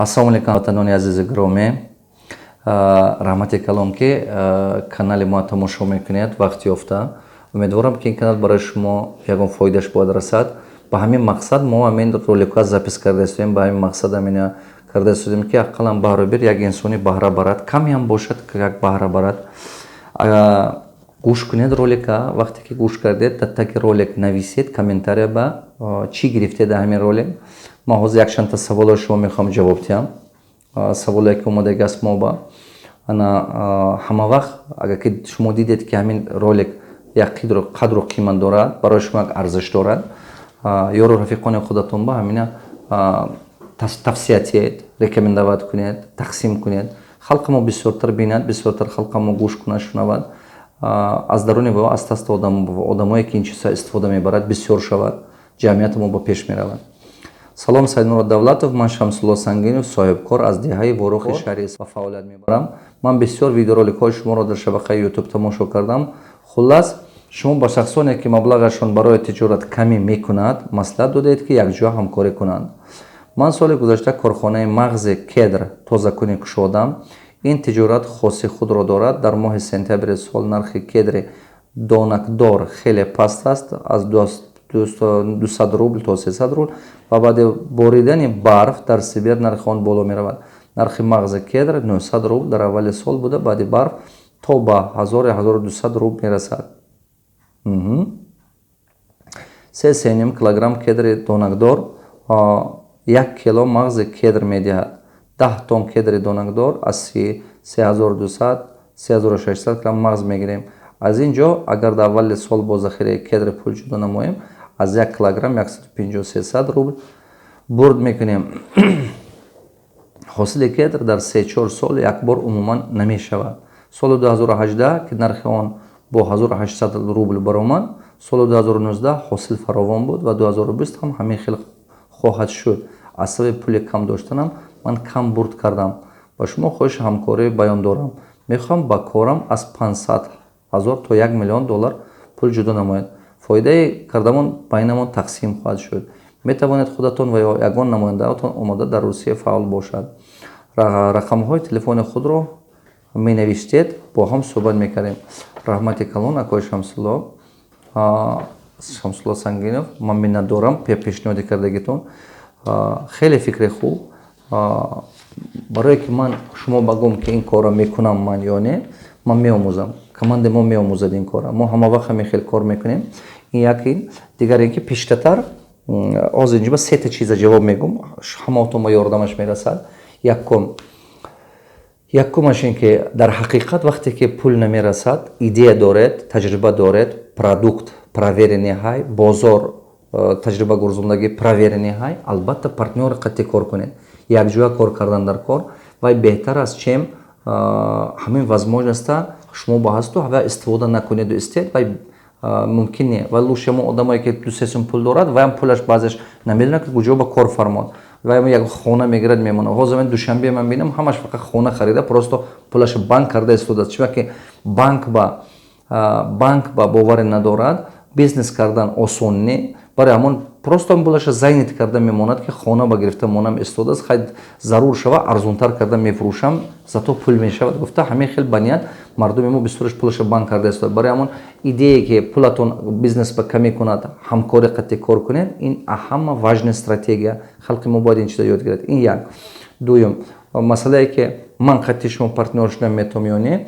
Ассалому алейкум, ватанони азизи гиромӣ. Раҳмате калом ки канали мо тамошо мекунед вақти ёфта. Умедворам ки ин канал барои шумо ягон фоидаш бояд расад. Ба ҳамин мақсад мо ҳамин роликҳоро запис карда истодем. Ба ҳамин мақсад ҳамин карда истодем ки ақаллан баҳробир як инсони баҳра барад, каме ҳам бошад як баҳра барад. гӯш кунед ролика. Вақте ки гӯш кардед, дар таги ролик нависед комментария ба чӣ гирифтед дар ҳамин ролик. Ман ҳозир якчандта саволҳои шумо мехоҳам ҷавоб диҳам. Саволе ки омодаги аст мо ба ҳама вақт агар ки шумо дидед ки ҳамин ролик як қадру қимат дорад, барои шумо як арзиш дорад, ёру рафиқони худатон ба ҳамина тавсия диҳед, рекомендоват кунед, тақсим кунед. халқи мо бисёртар бинад, бисёртар халқи мо гӯш кунад, шунавад. аз даруни во аста-аста одамое ки ин чизҳо истифода мебарад бисёр шавад, ҷамъияти мо ба пеш меравад. салом, Сайдмурод Давлатов, ман Шамсулло Сангинов, соҳибкор аз деҳаи Ворохи шаҳри ба фаъолият мебарам. Ман бисёр видеороликҳои шуморо дар шабақаи YouTube тамошо кардам. Хуллас, шумо ба шахсоне ки маблағашон барои тиҷорат камӣ мекунад, маслиҳат додед ки якҷоя ҳамкорӣ кунанд. ман соли гузашта корхонаи мағзи кедр тозакунӣ кушодам. ин тиҷорат хоси худро дорад. дар моҳи сентябри сол нархи кедри донакдор хеле паст аст, аз 200 рубл то 300 рубл ва баъди боридани барф дар Сибир нархи он боло меравад. нархи мағзи кедр 900 рубл дар аввали сол буда, баъди барф то ба 1000-1200 рубл мерасад. 3 килограмм кедри донакдор 1 кило мағзи кедр медиҳад. 10 тонн кедри донакдор аз 3200-3600 грамм мағз мегирем. аз ин ҷо агар дар аввали сол бо захираи кедри пул ҷудо намоем, аз 1 килограмм 150-300 рубл бурд мекунем. ҳосили кедр дар 3-4 сол як бор умуман намешавад. соли 2018 ки нархи он бо 1800 рубл баромад, соли 2019 ҳосил фаровон буд ва 2020 ҳам ҳамин хел хоҳад шуд. аз сабаби пули кам доштанам ман кам бурд кардам. ба шумо хоҳиши ҳамкорӣ баён дорам. мехоҳам ба корам аз 500 000 то 1 миллион доллар пул ҷудо намоед. фоидаи кардамон байнамон тақсим хоҳад шуд. метавонед худатон ва ё ягон намояндаатон омода дар Русия фаъол бошад. рақамҳои телефони худро менавиштед, бо ҳам суҳбат мекардем. раҳмати калон, акои Шамсулло Сангинов, ман миннат дорам пешниҳоди кардагитон. хеле фикри хуб. барое ки ман шумо багум ки ин корро мекунам ман ё не, ман меомӯзам. командаи мо меомӯзад ин корро. мо ҳама вақт ҳамин хел кор мекунем. ин якин. дигар ин ки пештатар ҳозир инҷо ба сета чиза ҷавоб мегум. ҳамаотон ба ёрдамаш мерасад. якумаш ин ки дар ҳақиқат вақте ки пул намерасад, идея доред, таҷриба доред, продукт проверени ҳай, бозор таҷриба гурзондагӣ проверени ҳай, албатта партнёри қатъӣ кор кунед. якҷоя кор кардан дар кор вай беҳтар аст, чем ҳамин возможността шумо ба ҳасту ва истифода накунеду истед вай мумкин не. вай лучше мо одамое ки дусесум пул дорад, вайам пулаш баъзеш намедонад ки куҷо ба кор фармод. вайам як хона мегирад мемонад. ҳозир мен душанбе ман бинам ҳамаш фақат хона харида, просто пулаш банк карда истодаст. чима ки банк ба боваре надорад, бизнес кардан осон не. барои ҳамон просто пулаша зайнит карда мемонад ки хона ба гирифта монам истодааст, хай зарур шава арзонтар карда мефурӯшам, зато пул мешавад. гуфта ҳамин хел ба ният мардуми мо бисёраш пулаша банк карда истодад. барои ҳамон идее ки пулатон бизнес ба камӣ кунад, ҳамкори қатъӣ кор кунед, ин аҳама важна стратегия. халқи мо бояд ин чиза ёд гирад. ин як. дуюм, масъалае ки ман қатъӣ шумо партнёр шудам метавонам ё не,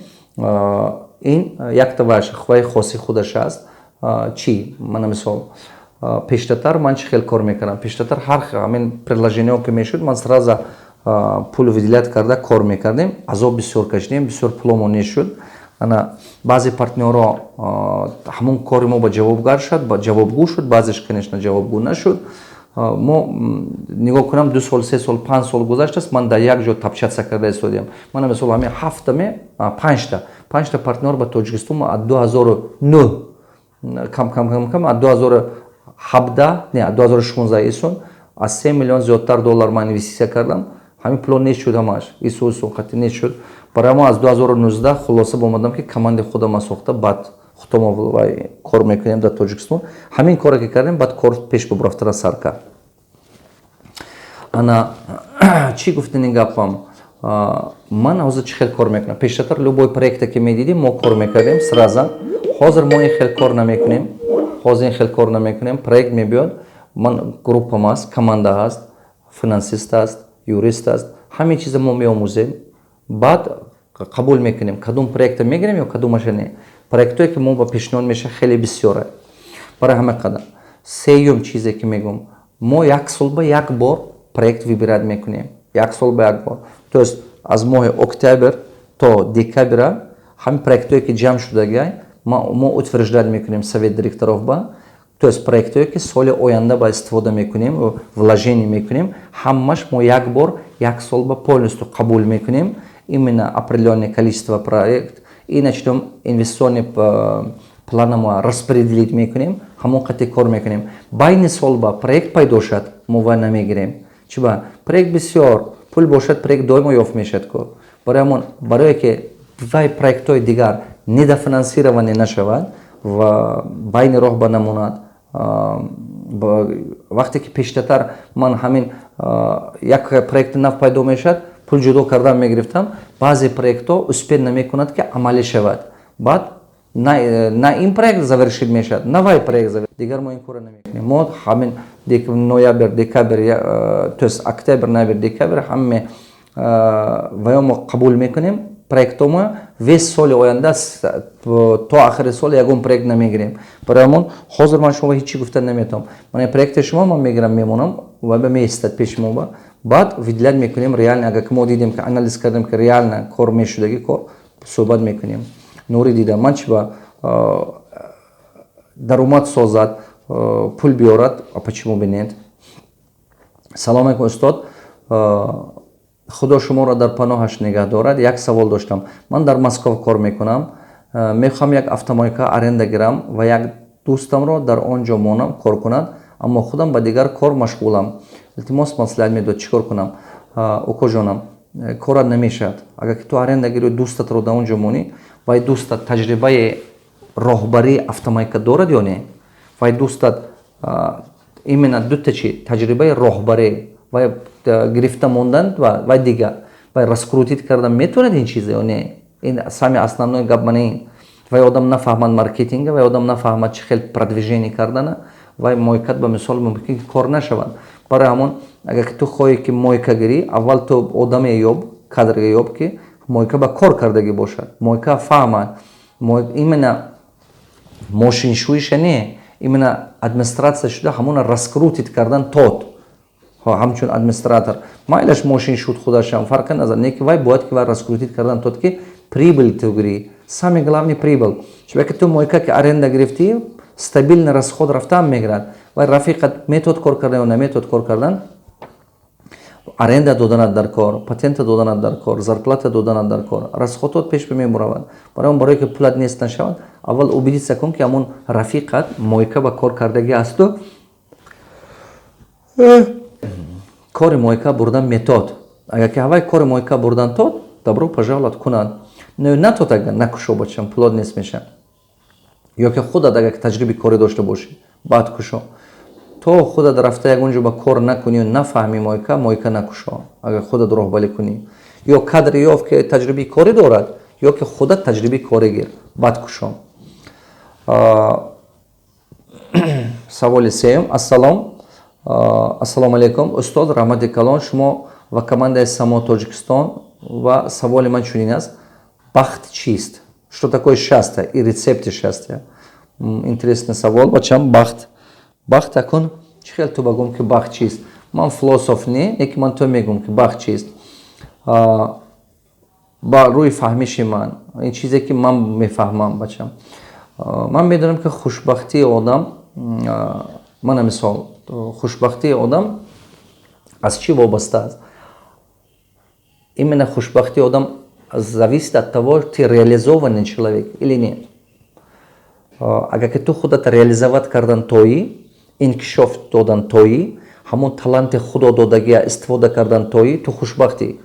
ин якта вай хоси худаш аст. чӣ? мана мисол пештатар ман чӣ хел кор мекардам. пештатар ҳар ҳамин приложениҳо ки мешуд, ман сразу пул выделят карда кор мекардем. азоб бисёр кашидем, бисёр пуломон нешуд. баъзе партнёро ҳамон кори мо ба ҷавобгар шуд, ба ҷавобгӯ шуд, баъзеш конечно ҷавобгӯ нашуд. мо нигоҳ кунам 2 сол, 3 сол, 5 сол гузаштааст, ман дар як ҷо тапчатса карда истодем. мана мисол ҳамин ҳафтаме 5 партнёр ба Тоҷикистон аз 2009 кам аз 2016 исон аз 3 миллион зиёдтар доллар ман инвестисия кардам. ҳамин плон нешуд, ҳамаш исоқати нешуд. барои мо аз 2019 хулоса омадам ки командаи худам сохта, баъд худам кор мекунем дар Тоҷикистон. ҳамин коре ки кардем, баъд кор пеш бубрафтара сар кард. چی گفتین این گپم من حاضر چی خیلی کار میکنم پیشتر لوبای پروژه که میدیدیم ما کار میکردیم سرازا حاضر ما این خیلی کار نمیکنیم حاضر این خیلی کار نمیکنیم پروژه میبیاد من گروپم است کماندا هست فینانسیست است یوریست است همه چیز ما میآموزیم بعد قبول میکنیم کدوم پروژه میگیریم یا کدومش نه پروژه‌ای که ما با پیشنهاد میشه خیلی بسیاره برای همه قدم سیوم چیزی که میگم ما یک سال با یک بار پروژه выбирать میکنیم یک سال با یک بار то есть از ماه اکتبر تا دکبر همین پروژه‌ای که جمع شده ما утверждать میکنیم совет директоров با то есть پروژه‌ای که سال آینده با استفاده میکنیم و вложение میکنیم همش ما یک بار یک سال با полностью قبول میکنیم именно определенное количество проект и начнем инвестиционный план ما распределить میکنیم همون قطعی کار میکنیم بین سال با پروژه پیدا شد ما نمیگیریم چرا پروژه بسیار پول باشد پروژه دوم یافت میشد کو برای که وای پروژه دیگر недофинансирование نشود و بین راه بنموند وقتی که پیشتر من همین یک پروژه نو پیدا میشد پول جدا کردن میگرفتم بعضی پروژه успех نمیکند که عملی شود بعد نه این پروژه завершить میشد نوای پروژه دیگر ما این کار نمیکنیم ما همین نوامبر دکبر то есть اکتبر نوامبر دکبر همه ما قبول میکنیم پروژه ما 20 سال آینده تا آخر سال یگون پروژه نمیگیریم برای همون حاضر من شما هیچی گفتن نمیتونم من پروژه شما من میگیرم میمونم و به میستاد پیش ما بعد ویدلت میکنیم ریال اگر که ما دیدیم که انالیز کردیم که ریال کار میشدگی کار صحبت میکنیم نوری دیدم من چی با درآمد سازد پول بیارد почему бы нет سلام علیکم استاد خدا شما را در پناهش نگه دارد یک سوال داشتم من در مسکو کار میکنم میخوام یک автомойка аренда گیرم و یک دوستم را در آنجا مانم کار کند اما خودم با دیگر کار مشغولم التماس مصلحت میداد چیکار کنم اوکو جانم کار نمیشد اگر که تو аренда گیری دوستت رو در اونجا مونی و دوستت تجربه راهبری автомойка دارد یا نه و دوستت именно دو تا چی تجربه راهبری و گرفته موندن و دیگر و раскрутить کردن میتوند این چیزه یا نه این سامی основной گپ منه و آدم نفهمد مارکتینگ و آدم نفهمد چه خیلی продвижение کردن و مایکت به مثال ممکن کار نشود برای همون اگر تو خواهی که مایکا گیری اول تو آدم یاب کادر یاب که مایکا با کار کردگی باشد مایکا فهمد ایمنا ماشین شویش نه ایمنا ادمنستراتسیا شده همون раскрутить کردن تات همچون ادمنستراتور مایلش ماشین شد خودشم فرق نظر نه که وای باید که وای раскрутить کردن تات که прибыль تو گیری самый главный прибыль چون که تو مایکا که аренда گرفتی стабильный расход رفتن میگیرد و رفیقت метод کار کردن یا نمیتود کار کردن аренда دادن در کار پاتنت دادن در کار зарплата دادن در کار расходات پیش میبرند برای که پولت نیست نشود اول убедиться کن که همون رفیقت مایکا با کار کردگی است و کار مایکا بردن метод اگر که هوای کار مایکا بردن تاد добро пожаловать کنند نه تو так نکشو بچم پولت نیست میشه یا که خودت اگر تجربه کاری داشته باشی بعد کشو تو خودت رفته یک اونجا با کار نکنی و نفهمی مایکا نکشو اگر خودت راهبری کنی یا کادر یافت که تجربه کاری دارد یا که خودت تجربه کاری گیر بعد کشو سوال سوم ассалому алейкум استاد رحمت کلان شما و команда само Таджикистан و سوال من چنین است бахт чист что такое счастье и рецепты счастья интересный سوال بچم бахт акун چی خیلی تو بگم که бахт چیست من فلسفه نه که من تو میگم که бахт چیست با روی فهمیش من این چیزی که من میفهمم بچم من میدونم که خوشبختی آدم من مثال خوشبختی آدم از چی وابسته است именно خوشبختی آدم зависит от того ты реализованный человек или нет اگر که تو خودت реализовать کردن تویی انکشاف دادن تویی همون талант خدا دادگی استفاده کردن تویی تو خوشبختی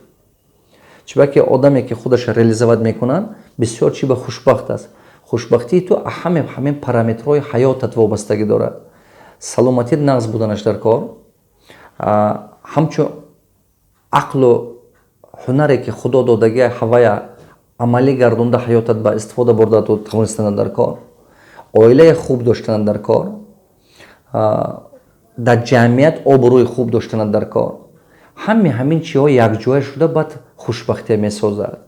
چون که آدمی که خودش реализовать میکنن بسیار چی به خوشبخت است خوشبختی تو همین پارامترهای حیاتت وابستگی دارد سلامتی نقص بودنش در کار همچون ақлу ҳунаре ки худо додагия ҳавая амалӣ гардонда ҳаётат ба истифода бурда ту тавонистанад дар кор, оилаи хуб доштанад дар кор, дар ҷамъият обрӯи хуб доштанад дар кор, ҳамин чизҳо якҷоя шуда баъд хушбахтия месозад.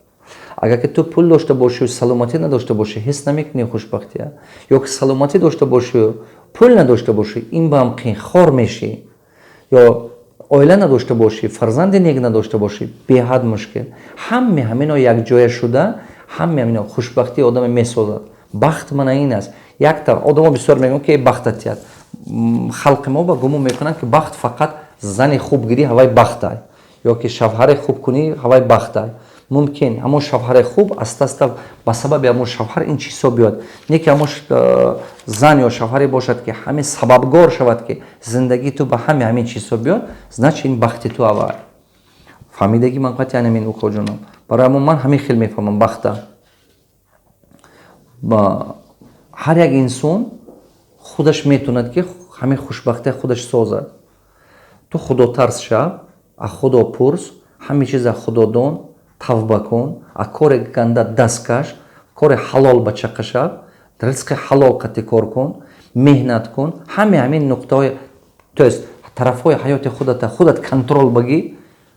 Агар ки ту пул дошта бошӣ саломатӣ надошта бошӣ, ҳис намекунӣ хушбахтия, ё ки саломатӣ дошта бошӣ пул надошта бошӣ, ин ба ҳам қин хор мешӣ, ё оила надошта бошӣ, фарзанди нек надошта бошӣ, беҳад мушкил. ҳамино якҷоя шуда ҳамино хушбахтии одаме месозад. бахт мана ин аст. Якта одамо бисёр мегӯянд ки бахтатият. Халқи мо ба гумон мекунанд ки бахт фақат зани хуб гирӣ ҳавай бахтай, ё ки шавҳари хуб кунӣ ҳавай бахтай. Мумкин ҳамон шавҳари хуб аста-аста ба сабаби ҳамон шавҳар ин чизҳо биёд. Не ки ҳамон зан ё шавҳаре бошад ки ҳамин сабабгор шавад ки зиндагии ту ба ҳамин чизҳо биёд, значит ин бахти ту авай. Фаҳмидаги ман қати ҳамин укоҷонам. Барои ҳамон ман ҳамин хел мефаҳмам бахта. ҳар як инсон худаш метавонад ки ҳамин хушбахтия худаш созад. ту худотарс шав, аз худо пурс, ҳамин чиза худо дон, тавба кун, аз кори ганда даст каш, кори ҳалол ба чақа шав, ризқи ҳалол қати кор кун, меҳнат кун, ҳамин нуқтаҳои тоест тарафҳои ҳаёти худат контрол багӣ,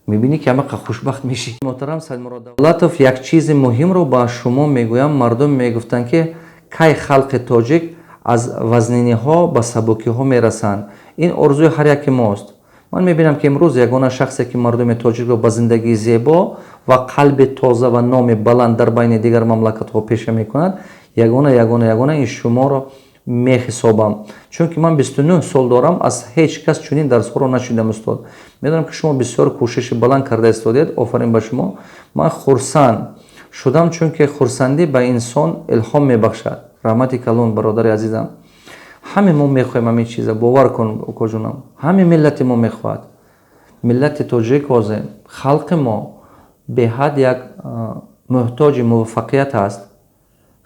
мебинӣ ки ҳамақа хушбахт мешӣ. Муҳтарам Саидмурод Давлатов, як чизи муҳимро ба шумо мегӯям. Мардум мегуфтанд ки кай халқи тоҷик аз вазниниҳо ба сабукиҳо мерасанд. Ин орзуи ҳар яки мост. Ман мебинам ки имрӯз ягона шахсе ки мардуми тоҷикро ба зиндагии зебо ва қалби тоза ва номи баланд дар байни дигар мамлакатҳо пеша мекунад, ягона ин шуморо мехисобам. Чунки ман 29 сол дорам, аз ҳеҷ кас чунин дарсҳоро нашудам устод. Медонам ки шумо бисёр кӯшиши баланд карда истодед. Офарин ба шумо. Ман хурсанд шудам, чунки хурсандӣ ба инсон илҳом мебахшад. Раҳмати калон бародари азизам. ҳамин мо мехоҳем ҳамин чиза, бовар кун укоҷонам. ҳамин миллати мо мехоҳад. Миллати тоҷик ҳозир, халқи мо беҳад як муҳтоҷи муваффақият аст.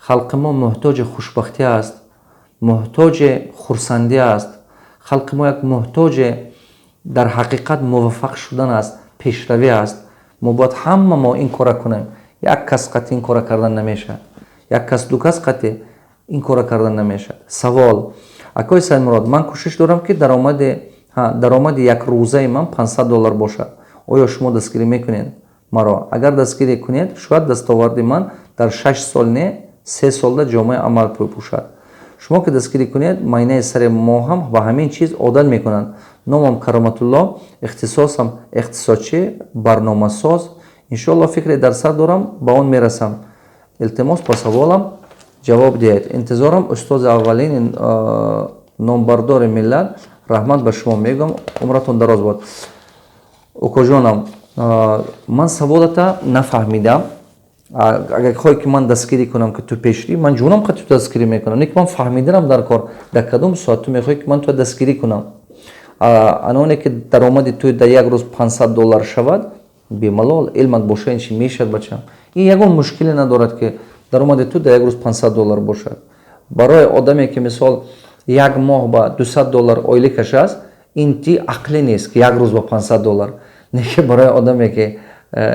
халқи мо муҳтоҷи хушбахтӣ аст, муҳтоҷи хурсандӣ аст. халқи мо як муҳтоҷи дар ҳақиқат муваффақ шудан аст, пешравӣ аст. мо бояд ҳама мо ин кора кунем. як кас қати ин кора кардан намешавад. як кас ду кас қати ин кора кардан намешавад. Савол: акои Саидмурод, ман кӯшиш дорам ки даромади як рӯзаи ман $500 бошад. оё шумо дастгирӣ мекунед маро? Агар дастгирӣ кунед, шояд дастоварди ман дар 6 сол не 3 солда ҷомаи амал пӯшад. шумо ки дастгирӣ кунед, майнаи сари моҳам ба ҳамин чиз одат мекунанд. номам Кароматулло, ихтисосам иқтисодчӣ, барномасоз. иншоалло фикре дар сар дорам, ба он мерасам. илтимос ба саволам ҷавоб диҳед. интизорам устози аввалини номбардори миллат. раҳмат ба шумо мегӯям, умратон дароз бод. укоҷонам, ман саволата нафаҳмидам. агар хоҳӣ ки ман дастгирӣ кунам ки ту пешрӣ, ман ҷунам ки ту дастгирӣ мекунам. Не ки ман фаҳмидарам дар кор, дар кадом соат ту мехоҳӣ ки ман ту дастгирӣ кунам. аноне ки даромади ту дар як рӯз $500 шавад, бемалол илмат боша ин чи мешавад бачам. ин ягон мушкиле надорад ки даромади ту дар як рӯз $500 бошад. барои одаме ки мисол як моҳ ба $200 ойликаш аст, ин ти ақлӣ нест ки як рӯз ба $500. Не ки барои одаме ки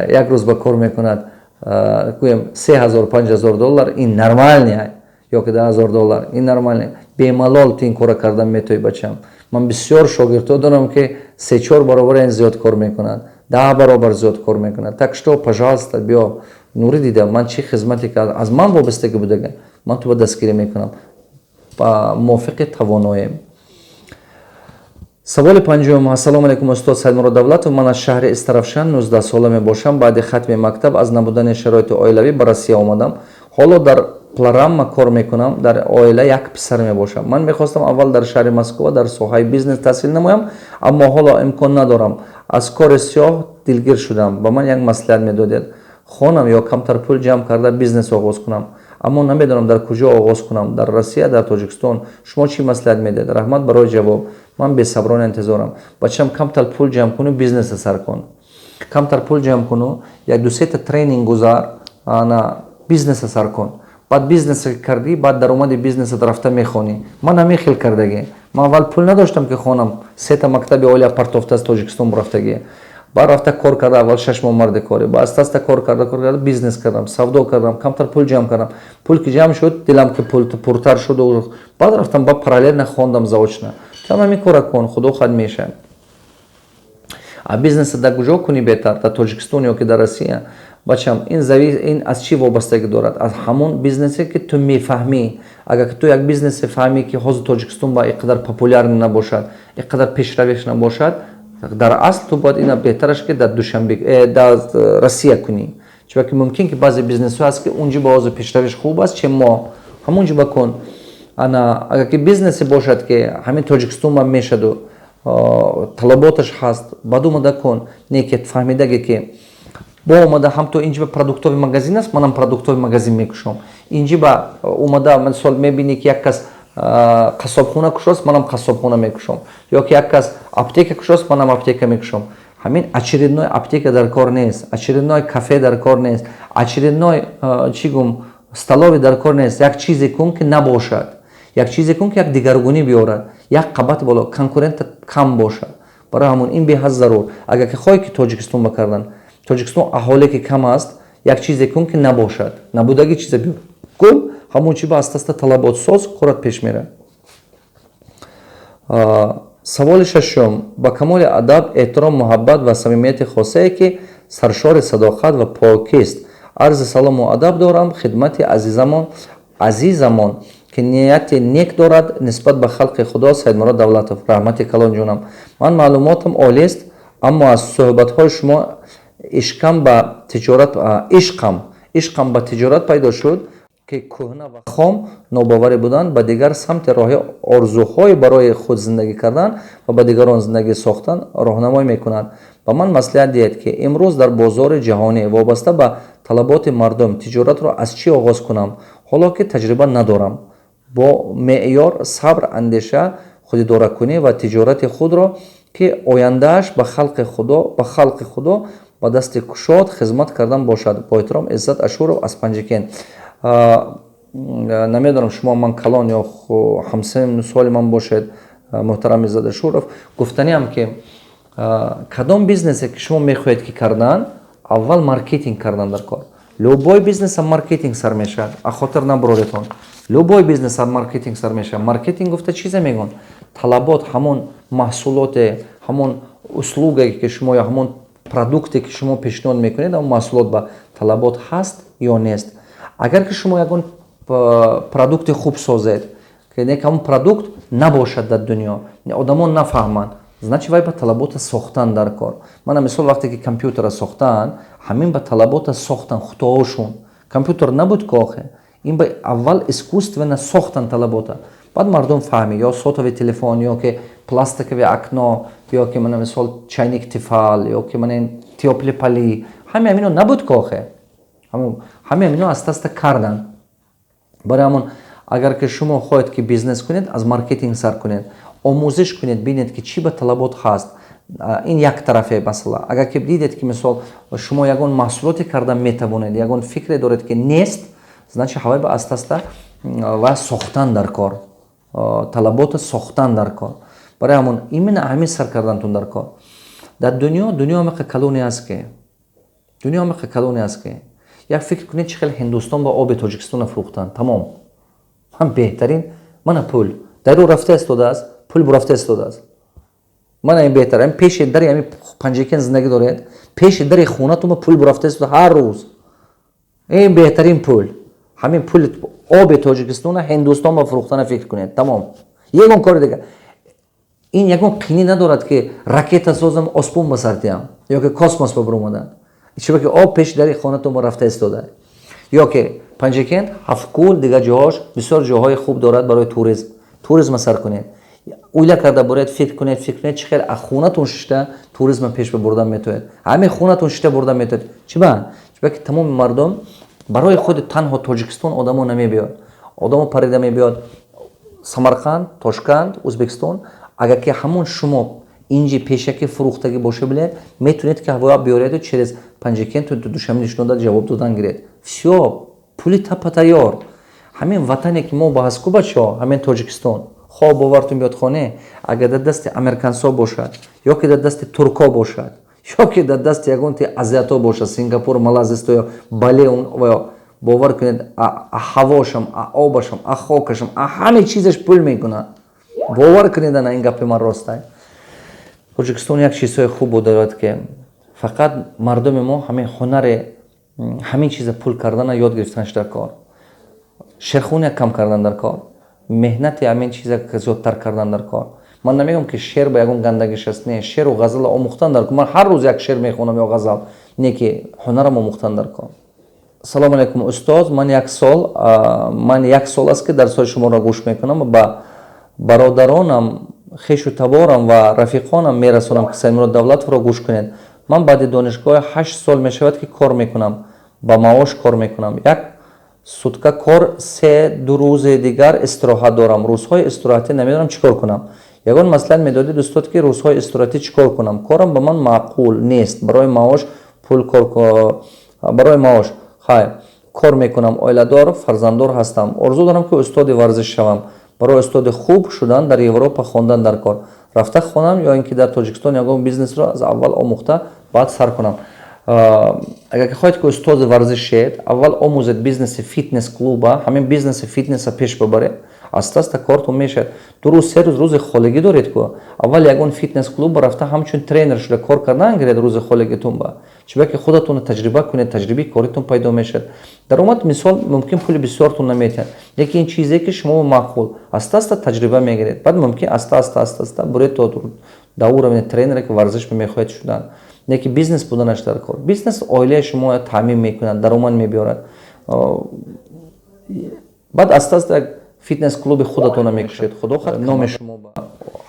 як рӯз ба кор мекунад гӯям $3000-5000, ин нормалне, ё ки $10000, ин нормалне. бемалол ту ин кора кардан метавӣ бачам. ман бисёр шогирдҳо дорам ки 3-4 баробар ин зиёд кор мекунанд, 10 баробар зиёд кор мекунанд. Так что пожалуйста биё нури дида, ман чӣ хизмате ки аз ман вобастагӣ будага, ман ту ба дастгирӣ мекунам ба мувофиқи тавоноем. саволи панҷум: ассалому алайкум устод Саидмурод Давлатов, ман аз шаҳри Истарафшан 19 сола мебошам. баъди хатми мактаб аз набудани шароити оилавӣ ба Россия омадам. ҳоло дар Пларамма кор мекунам. дар оила як писар мебошам. ман мехостам аввал дар шаҳри Москва дар соҳаи бизнес таҳсил намоям, аммо ҳоло имкон надорам. аз кори сиёҳ дилгир шудам. ба ман як маслиҳат медодед. хонам ё камтар пул ҷамъ карда бизнес оғоз кунам, аммо намедонам дар куҷо оғоз кунам, дар Россия, дар Тоҷикистон. шумо чӣ маслиҳат медиҳед? раҳмат барои ҷавоб. ман бесаброна интизорам. бачам, камтар пул ҷамъ куну, бизнеса сар кун. камтар пул ҷамъ куну, як дусета тренинг гузар, бизнеса сар кун. баъд бизнеса кардӣ, баъд даромади бизнесат рафта мехонӣ. ман ҳамин хел кардагӣ. ман аввал пул надоштам ки хонам, 3 мактаби олия партофта аз Тоҷикистон рафтагӣ. ба рафта кор карда, аввал 6 моҳ марди коре, ба аста кор карда бизнес кардам, савдо кардам, камтар пул ҷамъ кардам. Пул ки ҷамъ шуд, дилам ки пуртар шуд, баъд рафтам ба параллелна хондам заочно. Гуфтам ҳамин кора кун, худо хад мешавад. А бизнеса дар куҷо кунӣ беҳтар, дар Тоҷикистон ё ки дар Россия? Бачам, ин аз чӣ вобастагӣ дорад? Аз ҳамон бизнесе ки ту мефаҳмӣ. Агар ки ту як бизнесе фаҳмӣ ки ҳозир Тоҷикистон ба иқадар популярӣ набошад, иқадар пешравиш набошад, дар асл ту бояд ина беҳтараш ки дар дар Россия кунӣ. Чунки ки мумкин ки баъзе бизнесҳо ҳаст ки унҷи ба ҳозир пешравиш хуб аст, чем мо. Ҳамунҷо бакун. Агар ки бизнесе бошад ки ҳамин Тоҷикистон ба мешаду, талаботаш ҳаст, баъд омада кун, не ки фаҳмидаге ки бо омада ҳам то инҷи ба продуктови магазин аст, манам продуктови магазин мекушам. Инҷи ба омада мисол мебинӣ ки як кас қассобхона кушост, манам қассобхона мекушам. Ё ки як кас аптека кушост, манам аптека мекушам. Ҳамин очередной аптека дар кор нест, очередной кафе дар кор нест, очередной чӣ гум столови дар кор нест. Як чизе кун ки набошад. Як чизе кун ки як дигаргунӣ биёрад. Як қабат боло, конкурента кам бошад. Барои ҳамон ин беҳад зарур. Агар ки хоҳӣ ки Тоҷикистон бакардан, Тоҷикистон аҳоле ки кам аст, як чизе кун ки набошад. Набудаги чизе биёр кун, ҳамон чи ба аста талабот соз корат пеш мерад. Саволи шашум. Ба камоли адаб, эҳтиром, муҳаббат ва самимияти хосае ки саршори садоқат ва покист. Арзи салому адаб дорам хидмати азизамон ки нияти нек дорад нисбат ба халқи Худо Саидмурод Давлатов. Раҳмати калон ҷонам. Ман маълумотам олист, аммо аз суҳбатҳои шумо ишқам ба тиҷорат пайдо шуд ки кӯҳна ва хом нобаварӣ будан, ба дигар самти роҳи орзуҳои барои худ зиндагӣ кардан ва ба дигарон зиндагӣ сохтан роҳнамоӣ мекунад. Ба ман маслиҳат диҳед ки имрӯз дар бозори ҷаҳонӣ вобаста ба талаботи мардум тиҷоратро аз чӣ оғоз кунам, ҳоло ки таҷриба надорам. Бо меъёр сабр, андеша, худидоракунӣ ва тиҷорати худро ки ояндааш ба халқи Худо ба дасти кушод хизмат кардан бошад. Бо эҳтиром, Иззат Ашуров аз Панҷикент. Намедонам шумо ман калон ё ҳамсин соли ман бошед, муҳтарам Иззат Ашуров. Гуфтаниам ки кадом бизнесе ки шумо мехоҳед ки кардан, аввал маркетинг кардан дар кор. Любой бизнес ам маркетинг сар мешавад. Ахотир наброретон. Любой бизнес ам маркетинг сар мешавад. Маркетинг гуфта чизе мегон? Талабот, ҳамон маҳсулоте, ҳамон услугае ки шумо ё ҳамон продукте ки шумо пешниҳод мекунед, ҳамон маҳсулот ба талабот ҳаст ё нест. Агар ки шумо ягон продукти хуб созед, ки нек ҳамон продукт набошад дар дунё, одамон нафаҳманд, значи вай ба талабота сохтан дар кор. Мана мисол вақте ки компютера сохтан, ҳамин ба талабота сохтан худтоошун. Компютер набуд ки охе. Ин ба аввал искусственно сохтан талабота. Баъд мардум фаҳми, ё сотови телефон, ё ки пластикови акно, ё ки мана мисол чайник тифал, ё ки мана тиоплипали, ҳами ҳамино набуд ки охе. ҳами ҳамино аста кардан. Барои ҳамон агар ки шумо хоҳед ки бизнес кунед, аз маркетинг сар кунед, омӯзиш кунед, бинед ки чӣ ба талабот ҳаст. Ин як тарафе масъала. Агар ки дидед ки мисол шумо ягон маҳсулоте кардан метавонед, ягон фикре доред ки нест, значи ҳавай ба аста ва сохтан дар кор. Талабота сохтан дар кор. Барои ҳамон именно ҳамин сар кардантун дар кор. Дар дунё ҳамақа калоне аст ки. Дунё ҳамақа калоне аст ки. Як фикр кунед чӣ хел Ҳиндустон ба оби Тоҷикистон фурӯхтанд. Тамом. Ҳам беҳтарин мана пул. Дару рафта истодааст, пул бурафта истодааст. Мана ин беҳтар. Ин пеши дари ҳамин Панҷикент зиндагӣ доред, пеши дари хонатума пул бурафта истода ҳар рӯз. Ин беҳтарин пул. Ҳамин пули оби Тоҷикистона Ҳиндустон ба фурӯхтана фикр кунед. Тамом. Ягон кори дигар. Ин ягон қинӣ надорад ки ракета созам, оспун ба сар диҳам, ё ки космос ба биромадам. Чиба ки об пеши дари хонатума рафта истода. Ё ки Панҷикент Ҳафткӯл дигар ҷоҳош бисёр ҷоҳои хуб дорад барои туризм. Туризм сар кунед. Уйла карда боред, фикр кунед, чӣ хел аз хонатун шишта туризма пеш бурдан метавонед. Ҳамин хонатун шишта бурдан метавонед. Чиба ки тамоми мардум барои худи танҳо Тоҷикистон одамо намебиёд. Одамо парида мебиёд Самарқанд, Тошканд, Ӯзбекистон. Агар ки ҳамон шумо инҷи пешаки фурӯхтагӣ боша билед, метавонед ки ҳавоя биёреду через Панҷикенту Душамин нишонода ҷавоб додан гиред. Всё, пули тапа тайёр. ҳамин ватане ки мо баҳс ку бачаҳо, ҳамин Тоҷикистон, хоб бовартун биёд хоне, агар дар дасти американсо бошад, ё ки дар дасти турко бошад, یا که در دست یگان تی ازیاتا باشه سنگاپور مالزیستان یا بالی و باور کنید هواشم آبشم خاکشم همه چیزش پول میکنه باور کنید نه این گپ من راسته تاجیکستان یک چیزای خوب دارد که فقط مردم ما همین هنر همین چیز پول کردن یاد گرفتنش در کار شیرخونه کم کردن در کار مهنت همین چیزا که زیادتر کردن در کار من نمیگم که شعر به یگون گندگیش است نه شعر و غزل آموختن در کار من هر روز یک شعر میخونم یا غزل نه که هنرم آموختن در کار سلام علیکم استاد من یک سال است که درس‌های شما را گوش میکنم با برادرانم خویش و تبارم و رفیقانم میرسونم که سیمرغ دولت را گوش کنید من بعد دانشگاه 8 سال میشود که کار میکنم با معاش کار میکنم یک سوتکا کار 2 روز دیگر استراحت دارم روزهای استراحتی نمیدونم چیکار کنم یگان مثلا میدادید استاد که روزهای استراحتی چیکار کنم کارم به من معقول نیست برای معاش پول کار برای معاش کار میکنم اویله‌دار فرزنددار هستم آرزو دارم که استاد ورزش شوم برای استاد خوب شدن در اروپا خواندن در کار رفته خوانم یا اینکه در تاجیکستان یگان بیزنس را از اول آموخته بعد سر کنم اگر که خواهید که استاد ورزش شید اول آموزید بیزنس فیتنس کلوب همین بیزنس فیتنس پیش ببرید است کارتون میشه 2 روز 3 روز خالگی دارید که اول یگان فیتنس کلوب رفته همچون ترینر شده کار کردن گرید روز خالگیتون با چه که خودتون تجربه کنید تجربه کاریتون پیدا میشه در اومد مثال ممکن پول بسیارتون نمیتن یکی این چیزی که شما معقول است تجربه میگیرید بعد ممکن است برید تا دور من ترینر که ورزش میخواهید شدن نه که بیزنس بودنش در کار بیزنس عائله شما تامین میکنه درآمد میبرد بعد است فیتنس کلوب خودتون میکشید خدا نام شما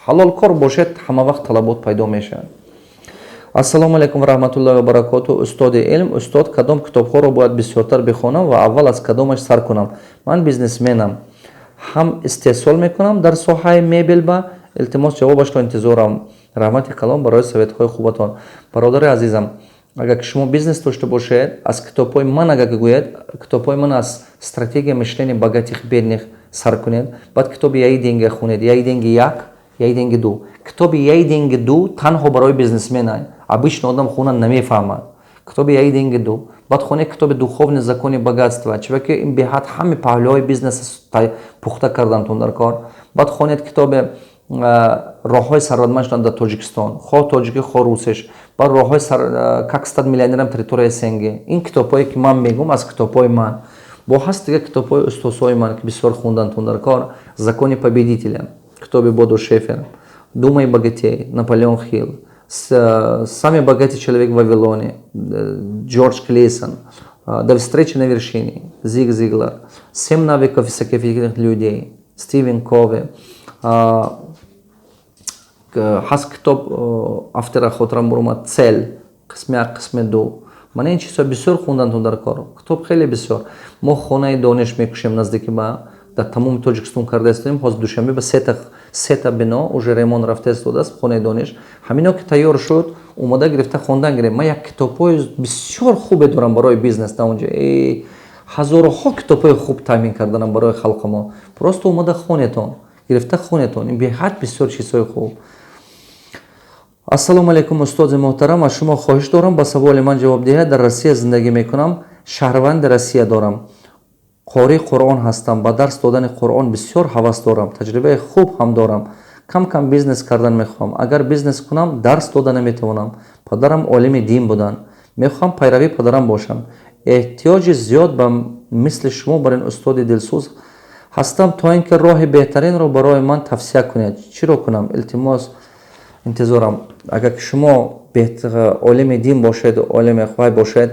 حلال کار باشد همه وقت طلبات پیدا میشه السلام علیکم و رحمت الله و برکاته استاد علم استاد کدام کتاب‌ها را باید بسیارتر بخوانم و اول از کدامش سر کنم من بیزنسمنم هم استحصال میکنم در ساحه مبل با التماس جوابش را انتظارم رحمت کلام برای سویت‌های خوبتان برادر عزیزم اگر شما بیزنس داشته باشید از کتاب‌های من اگر گوید کتاب‌های من از استراتژی مشلن باگاتیخ بیدنیخ سر کنید بعد کتاب یای دینگ خونید یای دینگ یک یای دینگ دو کتاب یای دینگ دو تنها برای بیزنسمن است обычно آدم خونن نمیفهمه کتاب یای دینگ دو بعد خونه کتاب دуховный законы богатства چون که این به حد همه پهلوهای بیزنس پخته کردن تون در کار بعد خونید کتاب راههای ثروتمند شدن در تاجیکستان خواه تاجیکی خواه روسش بعد راههای как стать миллионером территории سنگی این کتابایی که من میگم از کتابای من با هست دیگه китапой استادای من که بسیار خوندن تون در کار законы победителя کتاب بودو شефер думай богатей Наполеон Хилл самый богатый человек в Вавилоне Джордж Клейсон до встречи на вершине Зиг Зиглар 7 навыков высокоэффективных людей Стивен Кови هست کتاب автора خاطرم برام цель قسم 1 قسم 2 من این چیزا بسیار خوندن تون در کار کتاب خیلی بسیار ما خانه دانش میکشیم نزدیک ما در تمام تاجیکستان کرده استیم باز دوشنبه به 3 تا بنا уже ремонт رفته است خانه دانش همینا که تیار شد اومده گرفته خوندن گرفت من یک کتابای بسیار خوب دارم برای بیزنس تا اونجا هزارها کتابای خوب تامین کردنم برای خلق ما просто اومده خونتون گرفته خونتون این به حد بسیار چیزای خوب السلام علیکم استاد محترم از شما خواهش دارم با سوال من جواب دهید در روسیه زندگی میکنم شهروند روسیه دارم قاری قرآن هستم با درس دادن قرآن بسیار هوس دارم تجربه خوب هم دارم کم کم بیزنس کردن میخوام اگر بیزنس کنم درس دادن نمیتونم پدرم عالم دین بودن میخوام پیروی پدرم باشم احتیاج زیاد به مثل شما برای این استاد دلسوز هستم تا اینکه راه بهترین رو برای من توصیه کنید چی رو کنم التماس انتظارم اگر شما عالم دین باشید و عالم خدای باشید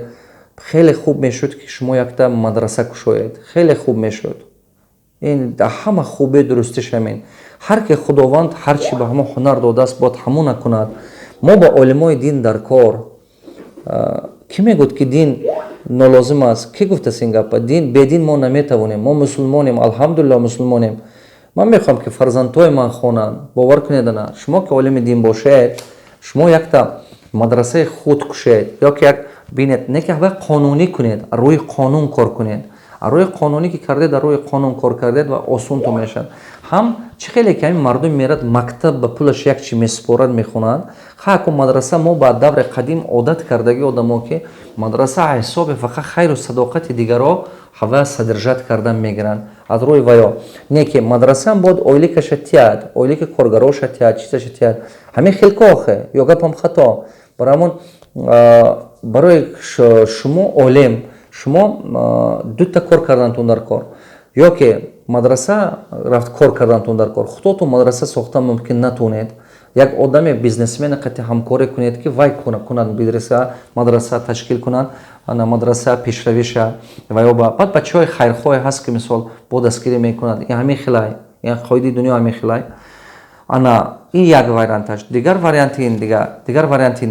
خیلی خوب میشد که شما یک تا مدرسه کشوید خیلی خوب میشد این همه خوبه درستش همین هر که خداوند هر چی به همه هنر داده است باید همون کند ما با علمای دین در کار کی میگوید که دین نالازم است کی گفته سینگاپا دین بدین ما نمیتوانیم ما مسلمانیم الحمدلله مسلمانیم من میخوام که فرزندای من خونن باور کنید نه شما که عالم دین باشید شما یک تا مدرسه خود کشید یا که یک بینید نه که قانونی کنید روی قانون کار کنید روی قانونی که کردید در روی قانون کار کردید و آسون تو میشن هم چه خیلی کمی مردم میرد مکتب به پولش یک چی میسپارد میخونند. خاک مدرسه ما با دور قدیم عادت کردگی آدمو که مدرسه حساب فقط خیر و صداقت دیگرها هوا صدرجات کردن میگیرن از روی ویا. نه که مدرسه هم بود اولی که شتیاد اولی که کارگرا شتیاد چیزا شتیاد همین خیلی کاخه یا گپم خطا برامون. برای شما عالم شما دو تا کار کردنتون در کار یا که مدرسه رفت کار کردنتون در کار خودتون مدرسه ساختن ممکن نتونید. یک آدم بیزنسمن قطعی همکاری کنید که وای کنند مدرسه تشکیل کنند انا مدرسه پیشروی شه و یا بعد بچهای خیرخواه هست که مثال با دستگیری میکنند. این همین خلای این قاعده دنیا همین خلای انا این یک وریانتش. دیگر وریانت این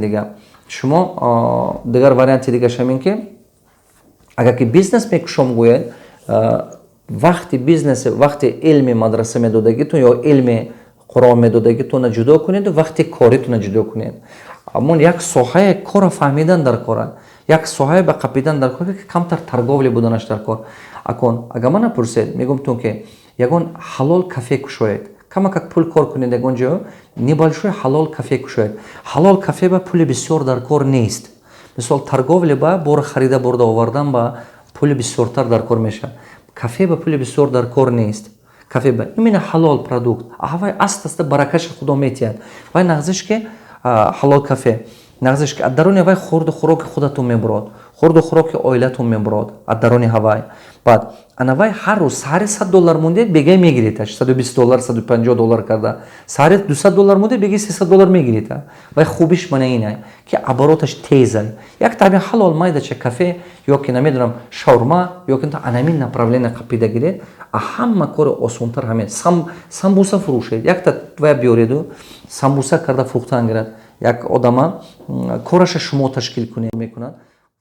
دیگه شما دیگر وریانت دیگه شمین که اگر که بیزنس میکشم گوید وقتی علم مدرسه میدادگیتون یا علم قرآن میدادگیتون جدا کنید و وقتی کاریتون جدا کنید. اما یک ساحه کار فهمیدن در کار یک ساحه به قپیدن در کار که کمتر ترگاولی بودنش در کار اکن. اگر من پرسید میگم تون که یگان حلال کافه کشوید کما که پول کار کنید یگان جا نبالشوی حلال کافه کشوید. حلال کافه با پول بسیار در کار نیست. مثال ترگاولی با بار خریده برده آوردن با پول بسیارتر در کار میشه. کافه با پول بسیار در کار نیست. کافه با این حلال پروداکت اهای است برکش خدا میتیاد وای نغزش که حلال کافه نغزش که درون وای خورد و خوراک خودتون میبرد خورد و خوراک عائلتون میبرد درون هوای. بعد انا وای هر روز سر $100 مونده بگه میگیریدش $120 $150 کرده سر $200 مونده بگه $300 میگیریده وای خوبیش من اینه که عباراتش تیزه. یک طعم حلال مایده چه کافه یا که نمیدونم شاورما یا که تا انامین направление قپیده گیرید همه کار آسان‌تر همه سمبوسه فروشید یک تا وای بیاریدو سمبوسه کرده فروختن گیرد یک آدم کارش شما تشکیل کنید میکنند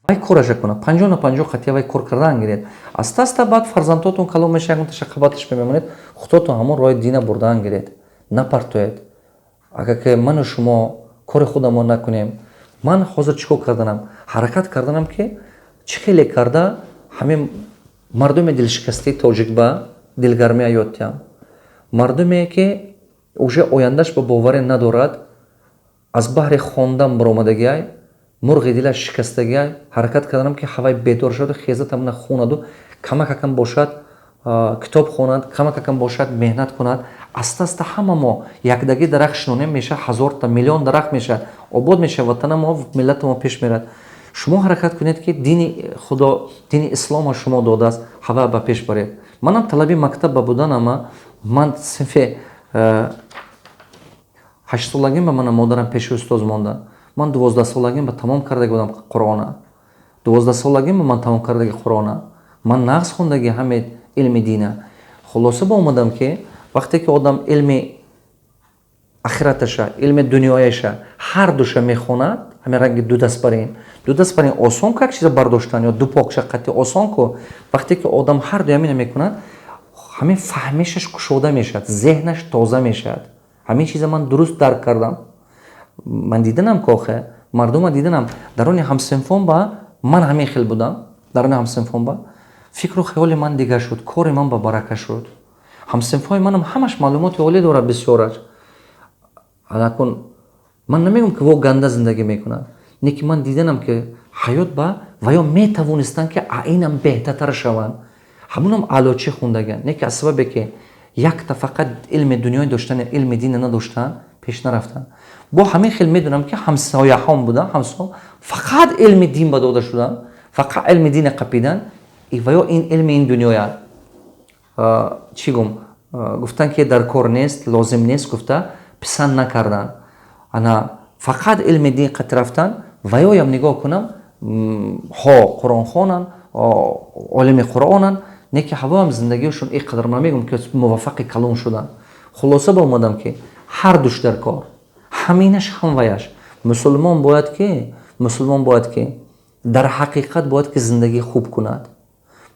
وای کارش کنه 50 تا 50 خطیه وای کار کردن گیرید است بعد فرزنداتون کلام میشه یکون تشقباتش میمونید خودتون همون راه دین بردن گیرید نپرتوید. اگر که من و شما کار خودمون نکنیم من حاضر چیکار کردنم حرکت کردنم که چه خیلی کرده همین مردم دلشکسته تاجیک با دلگرمی ایاتیم مردمی که اوجه آیندهش به باور ندارد از بحر خواندن برآمدگی مرغ دلش شکستگی حرکت کردم که هوای بیدار شد خیزت هم نخوند و کمک باشد کتاب خوند کمک باشد مهنت کند است همه ما یک دگی درخت شنونه میشه 1000 تا میلیون درخت میشه آباد میشه وطن ما ملت ما پیش میرد. شما حرکت کنید که دین خدا دین اسلام شما داده است هوا به پیش برید. منم طلبی مکتب بودن اما من صنف 8 سالگیم به من مادرم پیش استاد مانده من 12 سالگیم به تمام کرده بودم قرآن 12 سالگیم من تمام کرده قرآن من نقص خوندگی همه علم دینه. خلاصه با اومدم که وقتی که آدم علم آخرتش علم دنیایش هر دوش میخوند همین رنگ دو دست برین آسان که چیز برداشتن یا دو پاکش قطعی آسان که وقتی که آدم هر دو همین میکند همین فهمشش کشوده میشد ذهنش تازه میشد. همین چیز من درست درک کردم. من دیدنم که مردم دیدنم درون همسنفون با من همین خیل بودم درون همسنفون با فکر و خیال من دیگه شد کار من با برکه شد. همسنفای منم همش معلومات عالی داره بسیارش الان من نمیگم که وہ گنده زندگی میکنن نه که من دیدنم که حیات با و یا میتوانستن که اینم بهتر شوند همونم علاچه خوندگن نه که از سببی که یک تا فقط علم دنیای داشتن علم دین نداشتن پیش نرفتن. با همین خیلی میدونم که همسایه هم بودن همسایه فقط علم دین به داده شدن فقط علم دین قپیدن و یا این علم این دنیای چی گفتن که در کار نیست لازم نیست گفته پسند نکردن انا فقط علم دین قط رفتن و یا هم نگاه کنم ها قرآن خوانن عالم قرآنن نه که هوا هم زندگیشون اینقدر من میگم که موفق کلام شدن. خلاصه با اومدم که هر دوش در کار همینش هم ویش مسلمان باید که در حقیقت باید که زندگی خوب کند.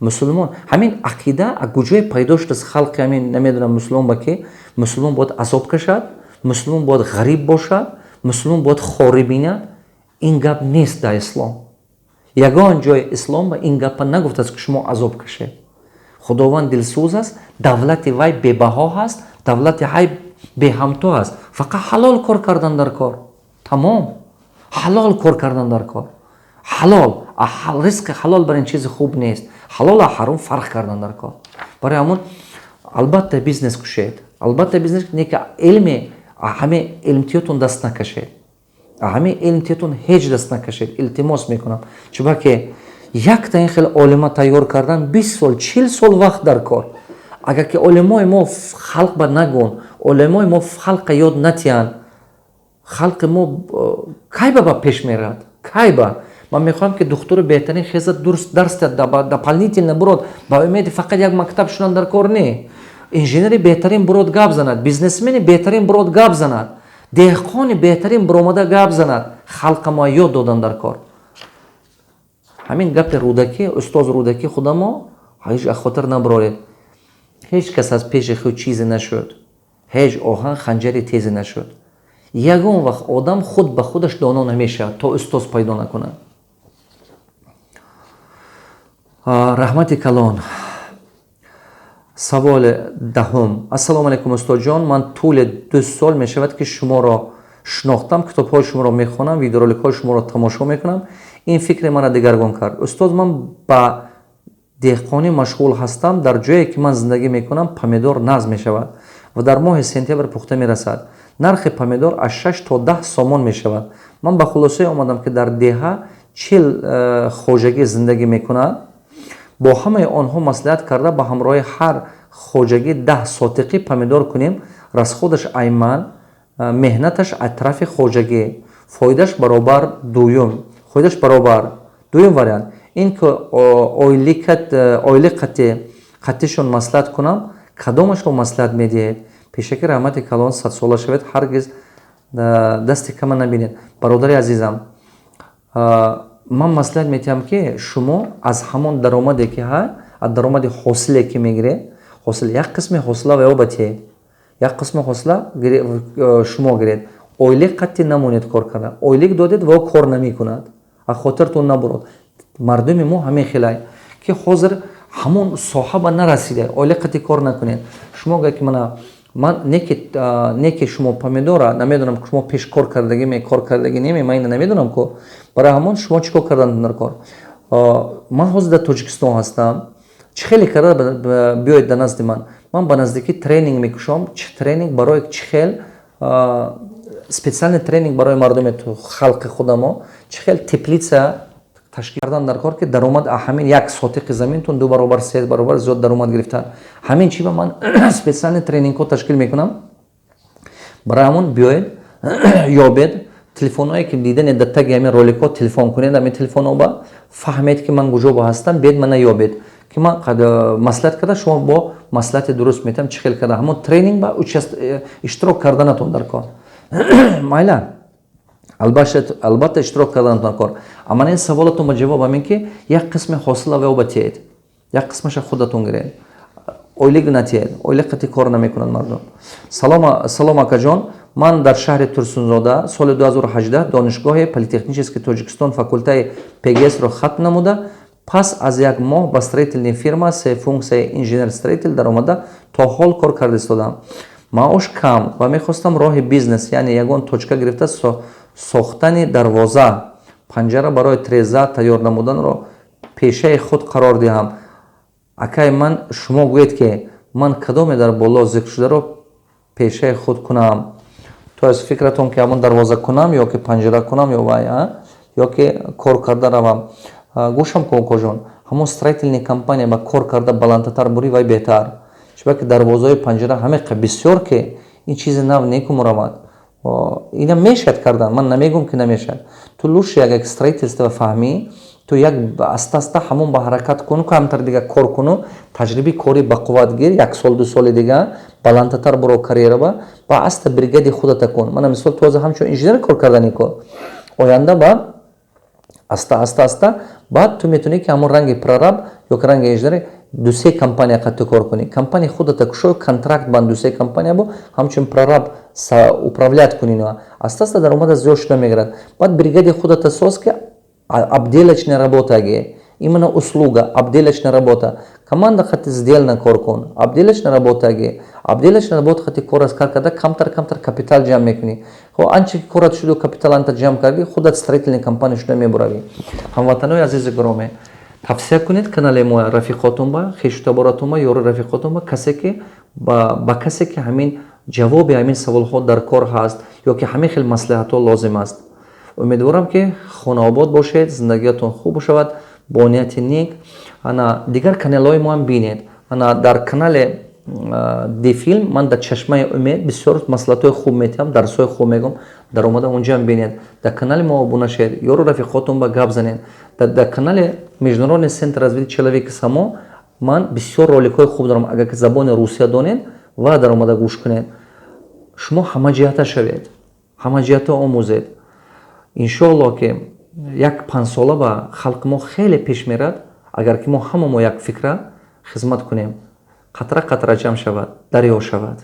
مسلمان همین عقیده اگوجای پیداشت از خلق همین نمیدونم مسلمان با که مسلمان باید عذاب کشد مسلمان باید غریب باشد مسلمان باید خواری بیند این گپ نیست در اسلام. یگان جای اسلام با این گپ نگفته است که شما عذاب کشید. خداوند دلسوز است، دولت وی ببها هست، دولت وی به همتو است. فقط حلال کار کردن در کار. تمام. حلال کار کردن در کار. حلال. رزق حلال برای این چیز خوب نیست. حلال و حرام فرق کردن در کار. برای همون البته بیزنس کشید. البته بیزنس نه که همه علمتیتون دست نکشید. همه علمتیتون هیچ دست نکشید. التماس میکنم. چون که یک تا این خیلی علما تیار کردن 20 سال 40 سال وقت در کار. اگر که علمای ما خلق با نگون، علمای ما خلق یاد نتیان، خلق ما کی با پیش میرد؟ کی با؟ من میخوام که دکتر بهترین خیزت درس در پلنیتی نبرد با امید فقط یک مکتب شدن در کار نه. انجینری بهترین برود گاب زند، بیزنسمن بهترین برود گاب زند، دهقان بهترین برومده گاب زند. خلق ما یاد دادن در کار. همین گپ رودکی، استاد رودکی خدا ما هیچ خاطر نبرید. هیچ کس از پیش خود چیزی نشد. هیچ آهن خنجری تیزی نشد. یگان وقت آدم خود به خودش دانا نمیشه تا استاد پیدا نکنه. رحمت کلان. سوال دهم. السلام علیکم استاد جان، من طول 2 سال می شود که شما را شناختم، کتاب های شما را می خوانم، ویدیورولک های شما را تماشا می کنم. این فکر من را دگرگون کرد. استاد، من با دهقانی مشغول هستم. در جایی که من زندگی می کنم پمیدور ناز می شود و در ماه سپتامبر پخته می رسد. نرخ پمیدور از 6 تا 10 سومون می شود. من به خلاصه آمدم که در دهه 40 خوجگی زندگی می کنند. با همه آنها مصلحت کرده با همراه هر خوجگی 10 ساتقی پمیدور کنیم. رسخودش ایمن، مهنتش اطراف خوجگی، فایدهش برابر دویم. خودش برابر دویم وریانت این که قطعشون مصلحت کنم، کدامش رو مصلحت میدید؟ پیشکر رحمت کلان 100 ساله شود، هرگز دست کم نبینید. برادر عزیزم، من مصلحت میتیم که شما از همون درآمدی که ها، از درآمد حاصلی که میگیره، حاصل یک قسم حاصله و یابته، یک قسم حاصله شما گیرید. اویلیک قطعی نمونید کار کردن. اویلیک دادید و کار نمی کند. خاطرتون نبرد. مردم ما همه خیلی که حاضر همون صاحب نرسیده. اویلیک قطعی کار نکنید. شما گه که من نه که شما پمیدورا نمیدونم که شما پیش کار کردگی نمی، من نمیدونم که برای همون شما چیکار کردن در کار. من حاضر در تاجیکستان هستم. چه خیلی کرده بیاید در نزد من به نزدیکی ترینینگ میکشم. چه ترینینگ برای چه خیلی специальный тренинг برای مردم تو خلق خودمو چه خیلی تپلیڅه تشکیل کردن در کار که درآمد همین 1 ساتق زمینتون 2 برابر 3 برابر زیاد درآمد گرفتن. همین چی با من специальный тренинگ رو تشکیل میکنم. برای همون بیاید یابید. تلفنایی که دیدن دتگ همین رولکو تلفن کنید، همین تلفنو با فهمید که من کجا هستم، بید من یابید که من مصلحت کرده شما با مصلحت درست میتونم چه خیلی کرده همون ترینینگ با اشتراک کردنتون در کار. مایلا البته اشتراک کردن در کار. اما این سوالتون با جواب همین که یک قسم حاصله و بتید، یک قسمش خودتون گیرید. اویلیک نتید، اویلیک قطعی کار نمیکنن مردم. سلام اکا جان، من در شهر ترسونزاده سال 2018 دانشگاه پلیتکنیک تاجیکستان فاکولته پیگس را ختم نموده. پس از یک ماه با استریتل فیرما سه فونکسیون انجینر استریتل در آمده تا حال کار کرده استادم. معاش کم و میخواستم راه بیزنس یعنی یگان توچکه گرفته ساختن دروازه پنجره برای تریزه تیار نمودن را پیشه خود قرار دهم. اکای من شما گوید که من کدام در بالا ذکر شده را پیشه خود کنم؟ تو از فکرتون که همون دروازه کنم یا که پنجره کنم یا که کار کرده روم؟ گوشم کن کجان همون استریتل کمپانی با کار کرده بلندتر بری وای بهتر. چون که دروازه پنجره همه بسیار که این چیز نو نیکو مرامد اینا میشد کردن. من نمیگم که نمیشد. تو لوش یک استریتل فهمی تو یک استا همون با حرکت کنو که همتر دیگه کار کنو تجربی کاری با قوت گیر 1 سال 2 سال دیگه بلندتر برو کاریر با استا بریگادی خودت کن. من مثلا تو از همچون انجینر کار کردنی کو آینده با استا بعد تو میتونی که همون رنگ پرراب یا که رنگ انجینر 2-3 کمپانی قطع کار کنی. کمپانی خودت کشو контракт бан 2-3 کمپانی бо همچون прораб управлять کنی. نه استا درآمد زیاد میگیرد. بعد بریگادی خودت ساز که обделочная работа ге именно услуга, обделочная работа. Команда хати сделана коркон, обделочная работа ге, обделочная работа хати корас каркада камтар капитал джам мекни. Хо анче корат шуду капитал анта джам карги, худат строительные компании шуду мебурави. Хамватанои азизи громе. Тавсия кунед канали моя рафиқотум ба, хештаборатум ба, ёри рафиқотум ба, касе ки ба касе ки ҳамин ҷавоби ҳамин саволҳо дар кор ҳаст ё ки ҳамин хел маслиҳатҳо лозим аст. Умедворам ки хонаобод бошед, зиндагиятон хуб шавад, бо нияти нек. Ана дигар каналҳои моам бинед. Ана дар канале Дифилм ман дар чашмаи умед бисёр маслиҳатҳои хуб метиҳам, дарсҳои хуб мегӯям, дар омада онҷаам бинед. Дар канали мо обуна шед, ёру рафиқотон ба гап занед. Дар канали Международный центр развития человека само ман бисёр роликҳои хуб дорам. Агар ки забони русия донед ва дар омада гӯш кунед, шумо ҳама ҷиҳата шавед, ҳама ҷиҳата омӯзед. Иншоалло ки як 5 сола ба халқи мо хеле пеш мерад, агар ки мо ҳама мо як фикра хизмат кунем. Қатра ҷам шавад, дарё шавад.